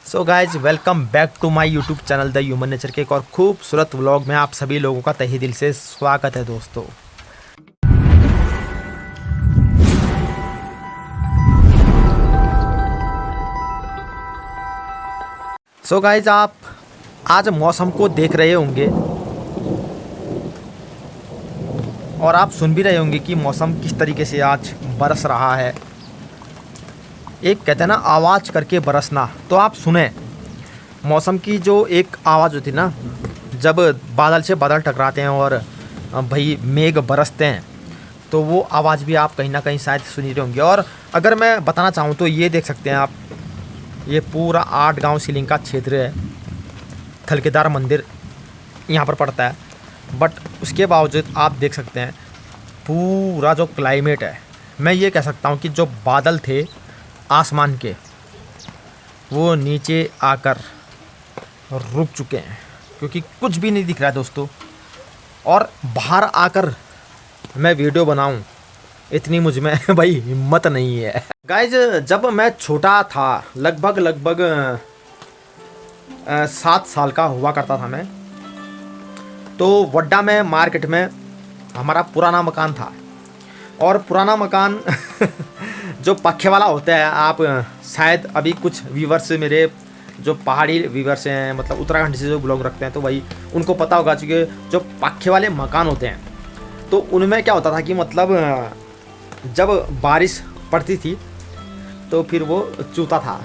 So guys welcome back to my YouTube channel the Human Nature के एक और खूबसूरत व्लॉग में आप सभी लोगों का तहे दिल से स्वागत है दोस्तों। सो गाइज आप आज मौसम को देख रहे होंगे और आप सुन भी रहे होंगे कि मौसम किस तरीके से आज बरस रहा है। एक कहते हैं ना आवाज़ करके बरसना, तो आप सुने मौसम की जो एक आवाज़ होती है ना, जब बादल से बादल टकराते हैं और भाई मेघ बरसते हैं, तो वो आवाज़ भी आप कहीं ना कहीं शायद सुन ही रहे होंगे। और अगर मैं बताना चाहूँ तो ये देख सकते हैं आप, ये पूरा 8 गांव सीलिंग का क्षेत्र है। थलकेदार मंदिर यहाँ पर पड़ता है, बट उसके बावजूद आप देख सकते हैं पूरा जो क्लाइमेट है, मैं ये कह सकता हूँ कि जो बादल थे आसमान के वो नीचे आकर रुक चुके हैं, क्योंकि कुछ भी नहीं दिख रहा है दोस्तों। और बाहर आकर मैं वीडियो बनाऊं इतनी मुझ में भाई हिम्मत नहीं है। गाइज जब मैं छोटा था, लगभग 7 साल का हुआ करता था मैं, तो वड्डा में मार्केट में हमारा पुराना मकान था। और पुराना मकान जो पक्के वाला होता है, आप शायद अभी कुछ व्यूवर्स मेरे जो पहाड़ी व्यूवर्स हैं, मतलब उत्तराखंड से जो ब्लॉग रखते हैं, तो वही उनको पता होगा कि जो पक्के वाले मकान होते हैं तो उनमें क्या होता था कि मतलब जब बारिश पड़ती थी तो फिर वो चूता था।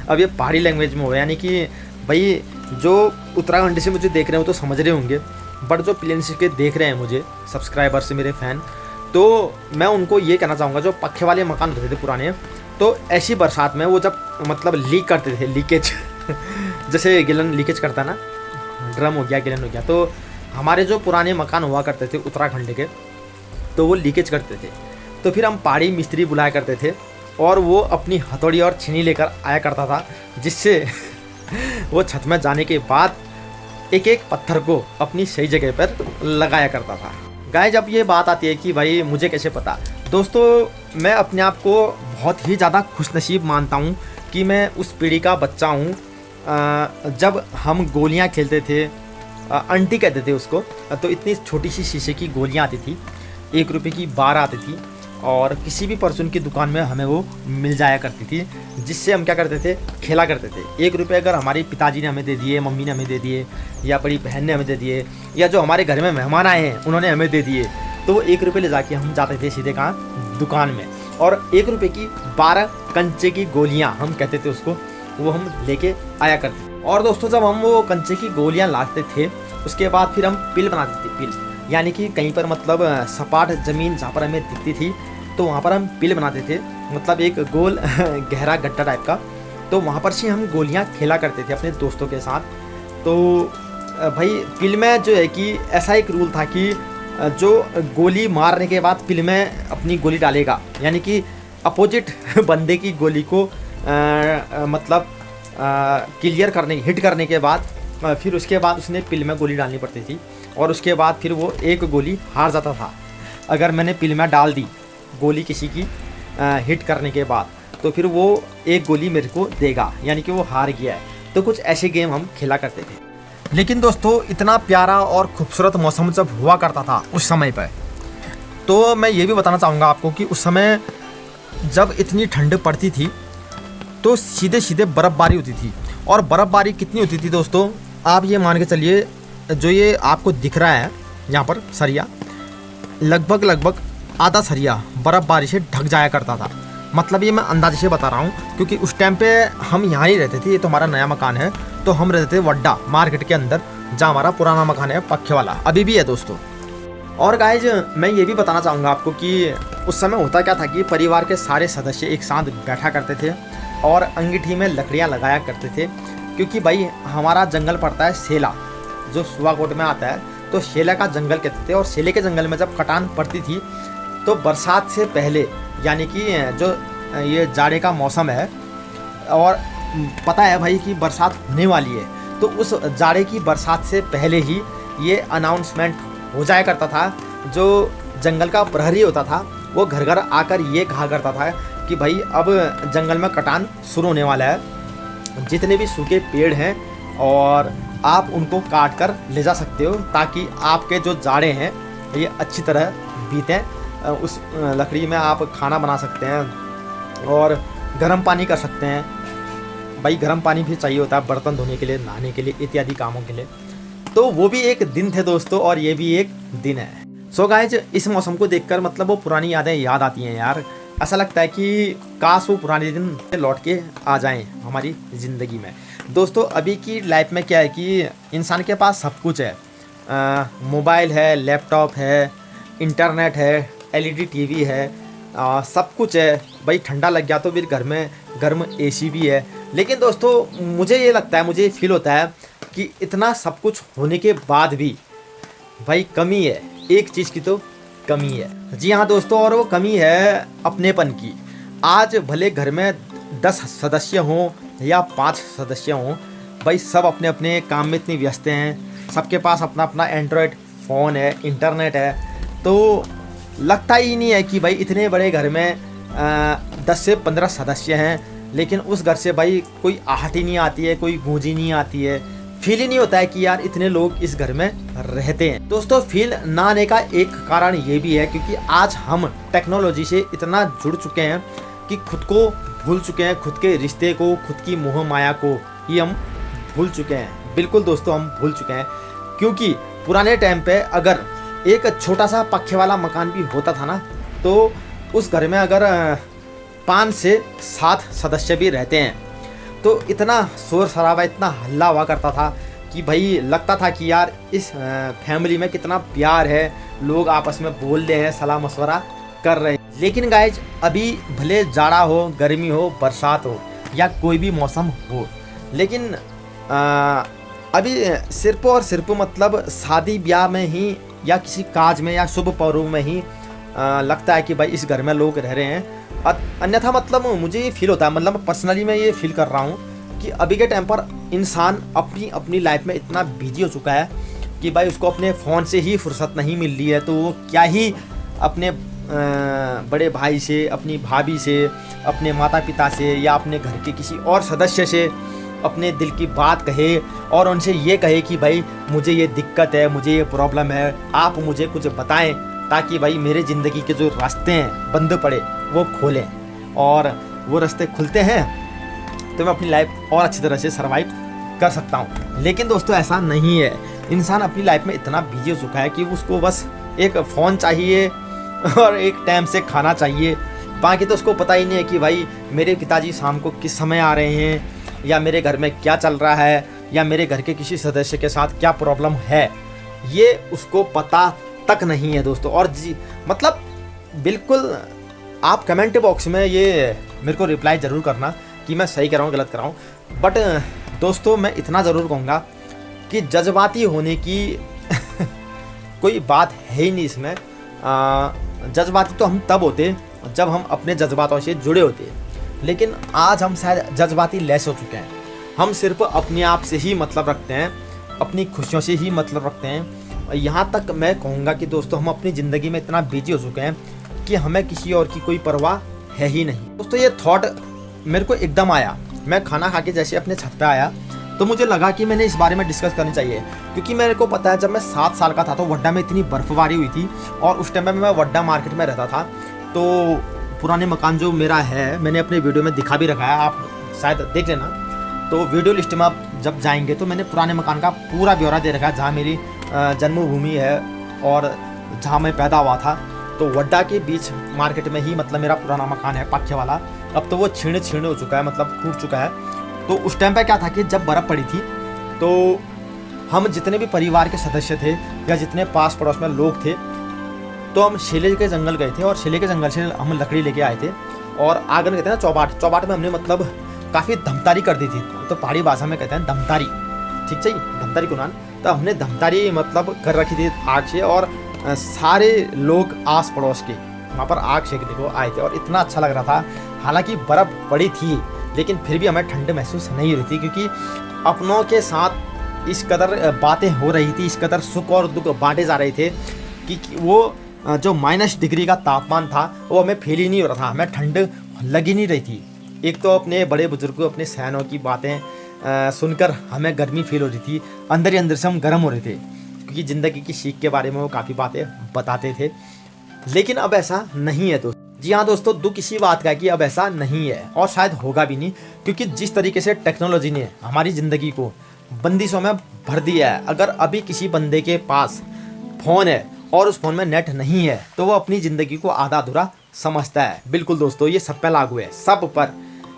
अब ये पहाड़ी लैंग्वेज में हो, यानी कि भाई जो उत्तराखंड से मुझे देख रहे हो तो समझ रहे होंगे, बट जो प्लेन्स के देख रहे हैं मुझे सब्सक्राइबर्स मेरे फ़ैन, तो मैं उनको ये कहना चाहूँगा जो पक्के वाले मकान होते थे पुराने, तो ऐसी बरसात में वो जब मतलब लीक करते थे, लीकेज जैसे गिलन लीकेज करता है ना, ड्रम हो गया, गिलन हो गया, तो हमारे जो पुराने मकान हुआ करते थे उत्तराखंड के, तो वो लीकेज करते थे। तो फिर हम पहाड़ी मिस्त्री बुलाया करते थे और वो अपनी हथौड़ी और छीनी लेकर आया करता था, जिससे वो छत में जाने के बाद एक एक पत्थर को अपनी सही जगह पर लगाया करता था। गाइस जब ये बात आती है कि भाई मुझे कैसे पता, दोस्तों मैं अपने आप को बहुत ही ज़्यादा खुशनसीब मानता हूँ कि मैं उस पीढ़ी का बच्चा हूँ। जब हम गोलियाँ खेलते थे, अंटी कहते थे उसको, तो इतनी छोटी सी शीशे की गोलियाँ आती थी, 1 रुपये की 12 आती थी, और किसी भी परचून की दुकान में हमें वो मिल जाया करती थी, जिससे हम क्या करते थे, खेला करते थे। 1 रुपये अगर हमारे पिताजी ने हमें दे दिए, मम्मी ने हमें दे दिए, या बड़ी बहन ने हमें दे दिए, या जो हमारे घर में मेहमान आए हैं उन्होंने हमें दे दिए, तो वो 1 रुपये ले जाके हम जाते थे सीधे कहाँ, दुकान में, और 1 रुपये की 12 कंचे की गोलियाँ हम कहते थे उसको, वो हम लेके आया करते। और दोस्तों जब हम वो कंचे की गोलियाँ लाते थे, उसके बाद फिर हम पिल बनाते थे। पिल यानी कि कहीं पर मतलब सपाट ज़मीन जहाँ पर हमें दिखती थी, तो वहाँ पर हम पिल बनाते थे, मतलब एक गोल गहरा गड्ढा टाइप का, तो वहाँ पर से हम गोलियाँ खेला करते थे अपने दोस्तों के साथ। तो भाई पिल में जो है कि ऐसा एक रूल था कि जो गोली मारने के बाद पिल में अपनी गोली डालेगा, यानी कि अपोजिट बंदे की गोली को मतलब क्लियर करने, हिट करने के बाद फिर उसके बाद उसने पिल में गोली डालनी पड़ती थी, और उसके बाद फिर वो एक गोली हार जाता था। अगर मैंने पिल में डाल दी गोली किसी की हिट करने के बाद, तो फिर वो एक गोली मेरे को देगा, यानी कि वो हार गया है। तो कुछ ऐसे गेम हम खेला करते थे। लेकिन दोस्तों इतना प्यारा और खूबसूरत मौसम जब हुआ करता था उस समय पर, तो मैं ये भी बताना चाहूँगा आपको कि उस समय जब इतनी ठंड पड़ती थी तो सीधे सीधे बर्फ़बारी होती थी। और बर्फ़बारी कितनी होती थी दोस्तों, आप ये मान के चलिए, जो ये आपको दिख रहा है यहाँ पर सरिया, लगभग आधा सरिया बर्फ़बारी से ढक जाया करता था। मतलब ये मैं अंदाजे से बता रहा हूँ, क्योंकि उस टाइम पे हम यहाँ ही रहते थे, ये तो हमारा नया मकान है, तो हम रहते थे वड्डा मार्केट के अंदर, जहाँ हमारा पुराना मकान है पक्के वाला, अभी भी है दोस्तों। और गाइज मैं ये भी बताना चाहूँगा आपको कि उस समय होता क्या था कि परिवार के सारे सदस्य एक साथ बैठा करते थे और अंगीठी में लकड़ियाँ लगाया करते थे, क्योंकि भाई हमारा जंगल पड़ता है सेला, जो सुवाकोट में आता है, तो सेला का जंगल कहते थे। और सेले के जंगल में जब कटान पड़ती थी तो बरसात से पहले, यानी कि जो ये जाड़े का मौसम है और पता है भाई कि बरसात होने वाली है, तो उस जाड़े की बरसात से पहले ही ये अनाउंसमेंट हो जाया करता था। जो जंगल का प्रहरी होता था वो घर घर आकर ये कहा करता था कि भाई अब जंगल में कटान शुरू होने वाला है, जितने भी सूखे पेड़ हैं और आप उनको काट कर ले जा सकते हो, ताकि आपके जो जाड़े हैं ये अच्छी तरह बीतें। उस लकड़ी में आप खाना बना सकते हैं और गर्म पानी कर सकते हैं। भाई गर्म पानी भी चाहिए होता है बर्तन धोने के लिए, नहाने के लिए, इत्यादि कामों के लिए। तो वो भी एक दिन थे दोस्तों, और ये भी एक दिन है। सो गाइज, इस मौसम को देखकर मतलब वो पुरानी यादें याद आती हैं यार। ऐसा लगता है कि काश वो पुराने दिन लौट के आ जाएं हमारी ज़िंदगी में। दोस्तों अभी की लाइफ में क्या है कि इंसान के पास सब कुछ है, मोबाइल है, लैपटॉप है, इंटरनेट है, एलईडी टीवी है, सब कुछ है। भाई ठंडा लग गया तो फिर घर में गर्म एसी भी है। लेकिन दोस्तों मुझे ये लगता है, मुझे फील होता है कि इतना सब कुछ होने के बाद भी भाई कमी है, एक चीज़ की तो कमी है। जी हाँ दोस्तों, और वो कमी है अपनेपन की। आज भले घर में 10 सदस्य हों या 5 सदस्य हों, भाई सब अपने अपने काम में इतनी व्यस्त हैं, सबके पास अपना अपना एंड्रॉयड फ़ोन है, इंटरनेट है। तो लगता ही नहीं है कि भाई इतने बड़े घर में 10 से 15 सदस्य हैं, लेकिन उस घर से भाई कोई आहट ही नहीं आती है, कोई गूंज ही नहीं आती है, फील ही नहीं होता है कि यार इतने लोग इस घर में रहते हैं। दोस्तों फील ना आने का एक कारण ये भी है क्योंकि आज हम टेक्नोलॉजी से इतना जुड़ चुके हैं कि खुद को भूल चुके हैं, खुद के रिश्ते को, खुद की मोह माया को ही हम भूल चुके हैं। बिल्कुल दोस्तों, हम भूल चुके हैं, क्योंकि पुराने टाइम पे अगर एक छोटा सा पक्के वाला मकान भी होता था ना, तो उस घर में अगर 5 से 7 सदस्य भी रहते हैं तो इतना शोर शराबा, इतना हल्ला हुआ करता था कि भाई लगता था कि यार इस फैमिली में कितना प्यार है, लोग आपस में बोल रहे हैं, सलाह मशवरा कर रहे हैं। लेकिन गाइज अभी भले जाड़ा हो, गर्मी हो, बरसात हो या कोई भी मौसम हो, लेकिन अभी सिर्फ और सिर्फ मतलब शादी ब्याह में ही या किसी काज में या शुभ पर्व में ही लगता है कि भाई इस घर में लोग रह रहे हैं। अन्यथा मतलब मुझे ये फील होता है, मतलब पर्सनली मैं ये फील कर रहा हूँ कि अभी के टाइम पर इंसान अपनी अपनी लाइफ में इतना बिजी हो चुका है कि भाई उसको अपने फ़ोन से ही फुर्सत नहीं मिल रही है। तो वो क्या ही अपने बड़े भाई से, अपनी भाभी से, अपने माता पिता से या अपने घर के किसी और सदस्य से अपने दिल की बात कहे और उनसे ये कहे कि भाई मुझे ये दिक्कत है, मुझे ये प्रॉब्लम है, आप मुझे कुछ बताएं ताकि भाई मेरे ज़िंदगी के जो रास्ते हैं बंद पड़े वो खोलें, और वो रास्ते खुलते हैं तो मैं अपनी लाइफ और अच्छी तरह से सर्वाइव कर सकता हूँ। लेकिन दोस्तों ऐसा नहीं है, इंसान अपनी लाइफ में इतना बिजी हो चुका है कि उसको बस एक फ़ोन चाहिए और एक टाइम से खाना चाहिए। बाकी तो उसको पता ही नहीं है कि भाई मेरे पिताजी शाम को किस समय आ रहे हैं, या मेरे घर में क्या चल रहा है, या मेरे घर के किसी सदस्य के साथ क्या प्रॉब्लम है, ये उसको पता तक नहीं है दोस्तों। और जी मतलब बिल्कुल आप कमेंट बॉक्स में ये मेरे को रिप्लाई ज़रूर करना कि मैं सही कर रहा हूँ गलत कर रहा हूँ। बट दोस्तों मैं इतना ज़रूर कहूँगा कि जज्बाती होने की कोई बात है ही नहीं इसमें। जज्बाती तो हम तब होते जब हम अपने जज्बातों से जुड़े होते, लेकिन आज हम शायद जज्बाती लेस हो चुके हैं। हम सिर्फ अपने आप से ही मतलब रखते हैं, अपनी खुशियों से ही मतलब रखते हैं। यहाँ तक मैं कहूँगा कि दोस्तों हम अपनी ज़िंदगी में इतना बिजी हो चुके हैं कि हमें किसी और की कोई परवाह है ही नहीं। दोस्तों ये थॉट मेरे को एकदम आया, मैं खाना खा के जैसे अपने छत पे आया तो मुझे लगा कि मैंने इस बारे में डिस्कस करनी चाहिए, क्योंकि मेरे को पता है जब मैं 7 साल का था तो वड्डा में इतनी बर्फबारी हुई थी, और उस टाइम में मैं वड्डा मार्केट में रहता था। तो पुराने मकान जो मेरा है मैंने अपने वीडियो में दिखा भी रखा है, आप शायद देख लेना। तो वीडियो लिस्ट में आप जब जाएंगे तो मैंने पुराने मकान का पूरा ब्यौरा दे रखा है, जहाँ मेरी जन्मभूमि है और जहाँ मैं पैदा हुआ था। तो वड्डा के बीच मार्केट में ही मतलब मेरा पुराना मकान है पक्के वाला। अब तो वो छीण छीण हो चुका है, मतलब टूट चुका है। तो उस टाइम पे क्या था कि जब बर्फ़ पड़ी थी तो हम जितने भी परिवार के सदस्य थे या जितने पास पड़ोस में लोग थे, तो हम शेले के जंगल गए थे, और शेले के जंगल से हम लकड़ी लेके आए थे और आंगन कहते हैं ना चौबाट, चौबाट में हमने मतलब काफ़ी धमतारी कर दी थी। तो पहाड़ी भाषा में कहते हैं धमतारी, ठीक चाहिए धमतारी को नान। तो हमने धमतारी मतलब कर रखी थी आग से, और सारे लोग आस पड़ोस के वहाँ पर आग सेकने को आए थे, और इतना अच्छा लग रहा था। हालांकि बर्फ़ पड़ी थी लेकिन फिर भी हमें ठंड महसूस नहीं हो रही थी, क्योंकि अपनों के साथ इस कदर बातें हो रही थी, इस कदर सुख और दुख बांटे जा रहे थे कि वो जो -डिग्री का तापमान था वो हमें फील ही नहीं हो रहा था, हमें ठंड लग ही नहीं रही थी। एक तो अपने बड़े बुजुर्गों, अपने सयानों की बातें सुनकर हमें गर्मी फील हो रही थी, अंदर ही अंदर से हम गर्म हो रहे थे, क्योंकि ज़िंदगी की सीख के बारे में वो काफ़ी बातें बताते थे। लेकिन अब ऐसा नहीं है दोस्तों। जी हाँ दोस्तों, दुख इसी बात का है कि अब ऐसा नहीं है और शायद होगा भी नहीं, क्योंकि जिस तरीके से टेक्नोलॉजी ने हमारी ज़िंदगी को बंदिशों में भर दिया है। अगर अभी किसी बंदे के पास फ़ोन है और उस फ़ोन में नेट नहीं है तो वो अपनी ज़िंदगी को आधा अधूरा समझता है। बिल्कुल दोस्तों, ये सब पे लागू है, सब पर,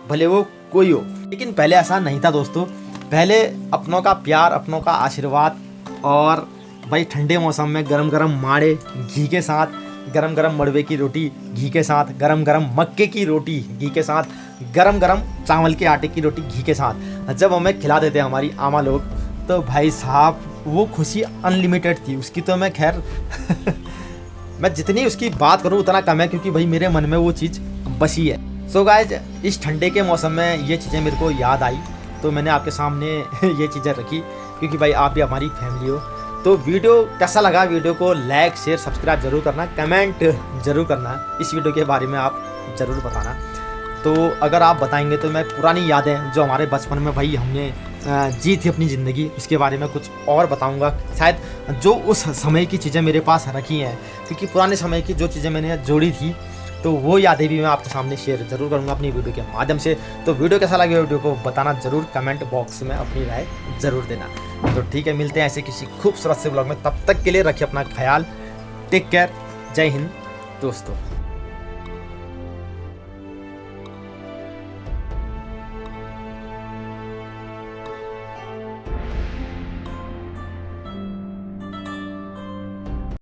भले वो कोई हो। लेकिन पहले ऐसा नहीं था दोस्तों। पहले अपनों का प्यार, अपनों का आशीर्वाद और भाई ठंडे मौसम में गरम गरम माड़े घी के साथ, गरम गरम मड़वे की रोटी घी के साथ, गरम गरम मक्के की रोटी घी के साथ, गरम गरम चावल के आटे की रोटी घी के साथ जब हमें खिलाते थे हमारी आमा लोग, तो भाई साहब वो खुशी अनलिमिटेड थी। उसकी तो मैं खैर मैं जितनी उसकी बात करूँ उतना कम है, क्योंकि भाई मेरे मन में वो चीज़ बसी है। सो गाइज, इस ठंडे के मौसम में ये चीज़ें मेरे को याद आई तो मैंने आपके सामने ये चीज़ें रखी, क्योंकि भाई आप भी हमारी फैमिली हो। तो वीडियो कैसा लगा, वीडियो को लाइक शेयर सब्सक्राइब जरूर करना, कमेंट जरूर करना, इस वीडियो के बारे में आप ज़रूर बताना। तो अगर आप बताएंगे तो मैं पुरानी यादें जो हमारे बचपन में भाई हमने जी थी अपनी ज़िंदगी, उसके बारे में कुछ और बताऊंगा। शायद जो उस समय की चीज़ें मेरे पास रखी हैं, क्योंकि पुराने समय की जो चीज़ें मैंने जोड़ी थी तो वो यादें भी मैं आपके सामने शेयर ज़रूर करूंगा अपनी वीडियो के माध्यम से। तो वीडियो कैसा लगे वीडियो को बताना ज़रूर, कमेंट बॉक्स में अपनी राय ज़रूर देना। तो ठीक है, मिलते हैं ऐसे किसी खूबसूरत से ब्लॉग में। तब तक के लिए रखिए अपना ख्याल। Take care. जय हिंद दोस्तों।